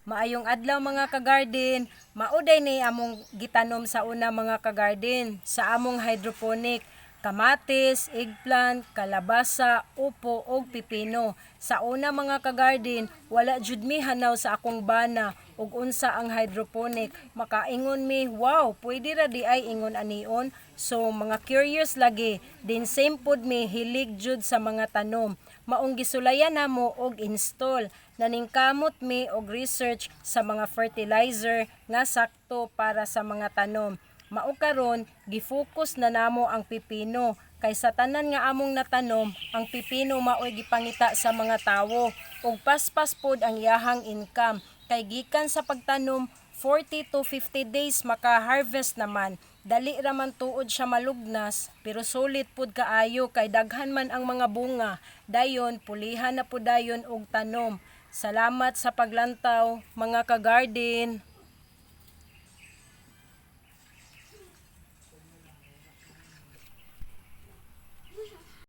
Maayong adlaw mga ka-garden. Mauday ni among gitanom sa una mga ka-garden sa among hydroponic. Kamatis, eggplant, kalabasa, upo ug pipino. Sa una mga ka-garden, wala jud mi hanaw sa akong bana ug unsa ang hydroponic. Makaingon mi, wow, pwede ra di ay ingon anion. So mga curious lagi, din same pod mi hilig jud sa mga tanom. Maong gisulayan namo og install. Naningkamot mi og research sa mga fertilizer nga sakto para sa mga tanom. Mao karon gifocus na namo ang pipino kay sa tanan nga among natanom ang pipino maoy gipangita sa mga tawo ug paspas pod ang iyahang income kay gikan sa pagtanom 40 to 50 days maka-harvest naman. Dali raman tuod siya malugnas pero sulit pud kaayo kay daghan man ang mga bunga. Dayon pulihan na pud dayon og tanom. Salamat sa paglantaw mga ka-garden.